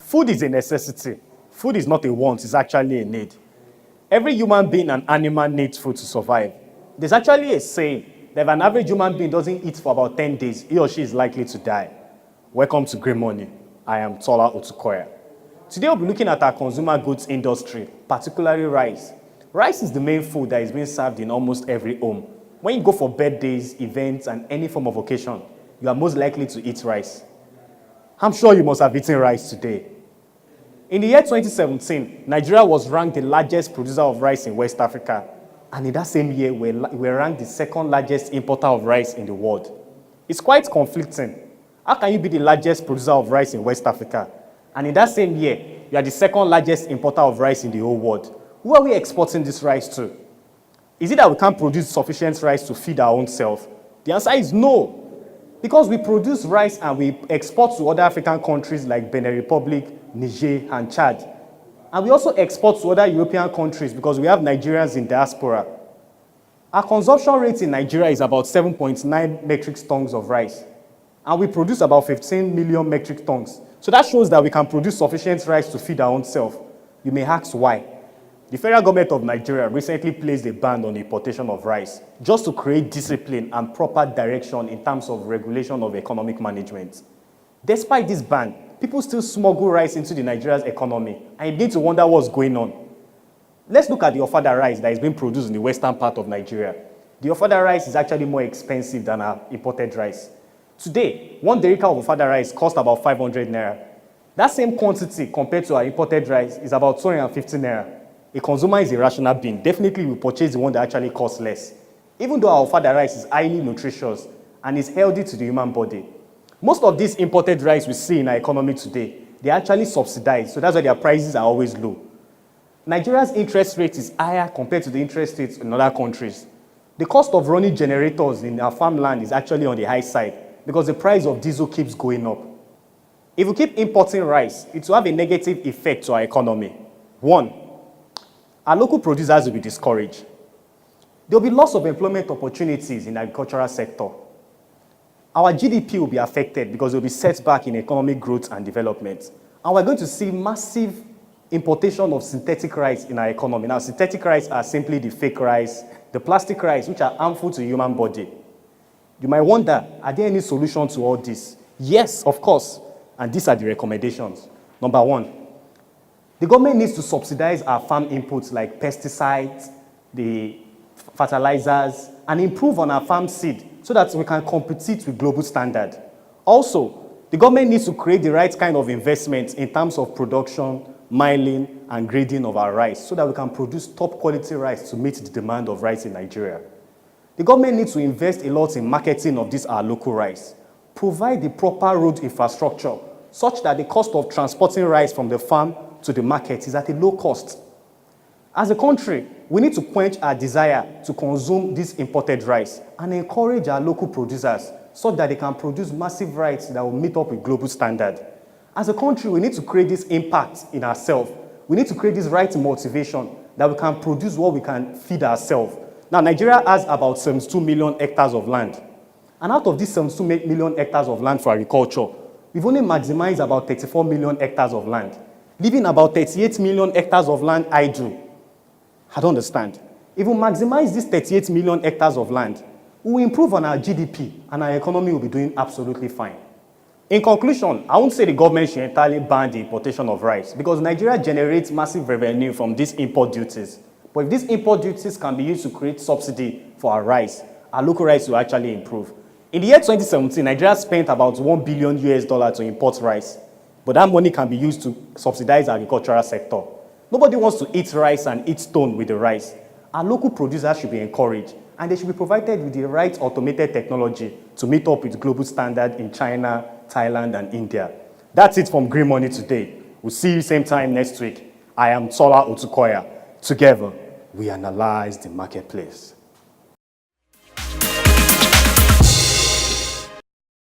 Food is a necessity. Food is not a want, it's actually a need. Every human being and animal needs food to survive. There's actually a saying that if an average human being doesn't eat for about 10 days, he or she is likely to die. Welcome to Green Money. I am Tola Otukoya. Today we'll be looking at our consumer goods industry, particularly rice. Rice is the main food that is being served in almost every home. When you go for birthdays, events, and any form of occasion, you are most likely to eat rice. I'm sure you must have eaten rice today. In the year 2017, Nigeria was ranked the largest producer of rice in West Africa. And in that same year, we were ranked the second largest importer of rice in the world. It's quite conflicting. How can you be the largest producer of rice in West Africa? And in that same year, you are the second largest importer of rice in the whole world. Who are we exporting this rice to? Is it that we can't produce sufficient rice to feed our own self? The answer is no. Because we produce rice and we export to other African countries like Benin Republic, Niger, and Chad. And we also export to other European countries because we have Nigerians in diaspora. Our consumption rate in Nigeria is about 7.9 metric tons of rice. And we produce about 15 million metric tons. So that shows that we can produce sufficient rice to feed our own self. You may ask why. The federal government of Nigeria recently placed a ban on the importation of rice just to create discipline and proper direction in terms of regulation of economic management. Despite this ban, people still smuggle rice into the Nigeria's economy, and you need to wonder what's going on. Let's look at the Ofada rice that is being produced in the western part of Nigeria. The Ofada rice is actually more expensive than our imported rice. Today, 1 derica of Ofada rice costs about 500 naira. That same quantity compared to our imported rice is about 250 naira. A consumer is a rational being. Definitely will purchase the one that actually costs less. Even though our Ofada rice is highly nutritious and is healthy to the human body. Most of these imported rice we see in our economy today, they are actually subsidized, so that's why their prices are always low. Nigeria's interest rate is higher compared to the interest rates in other countries. The cost of running generators in our farmland is actually on the high side because the price of diesel keeps going up. If we keep importing rice, it will have a negative effect to our economy. One, our local producers will be discouraged. There will be loss of employment opportunities in the agricultural sector. Our GDP will be affected because there will be setback in economic growth and development. And we're going to see massive importation of synthetic rice in our economy. Now, synthetic rice are simply the fake rice, the plastic rice, which are harmful to the human body. You might wonder, are there any solutions to all this? Yes, of course. And these are the recommendations. Number one, the government needs to subsidize our farm inputs like pesticides, the fertilizers, and improve on our farm seed so that we can compete with global standard. Also, the government needs to create the right kind of investment in terms of production, milling, and grading of our rice so that we can produce top quality rice to meet the demand of rice in Nigeria. The government needs to invest a lot in marketing of this our local rice, provide the proper road infrastructure such that the cost of transporting rice from the farm to the market is at a low cost. As a country, we need to quench our desire to consume this imported rice and encourage our local producers so that they can produce massive rice that will meet up with global standard. As a country, we need to create this impact in ourselves. We need to create this right motivation that we can produce what we can feed ourselves. Now, Nigeria has about 72 million hectares of land. And out of these 72 million hectares of land for agriculture, we've only maximized about 34 million hectares of land, leaving about 38 million hectares of land idle. I don't understand. If we maximize these 38 million hectares of land, we will improve on our GDP and our economy will be doing absolutely fine. In conclusion, I won't say the government should entirely ban the importation of rice because Nigeria generates massive revenue from these import duties. But if these import duties can be used to create subsidy for our rice, our local rice will actually improve. In the year 2017, Nigeria spent about $1 billion to import rice. But that money can be used to subsidize the agricultural sector. Nobody wants to eat rice and eat stone with the rice. Our local producers should be encouraged, and they should be provided with the right automated technology to meet up with global standard in China, Thailand, and India. That's it from Green Money today. We'll see you same time next week. I am Tola Otukoya. Together, we analyze the marketplace.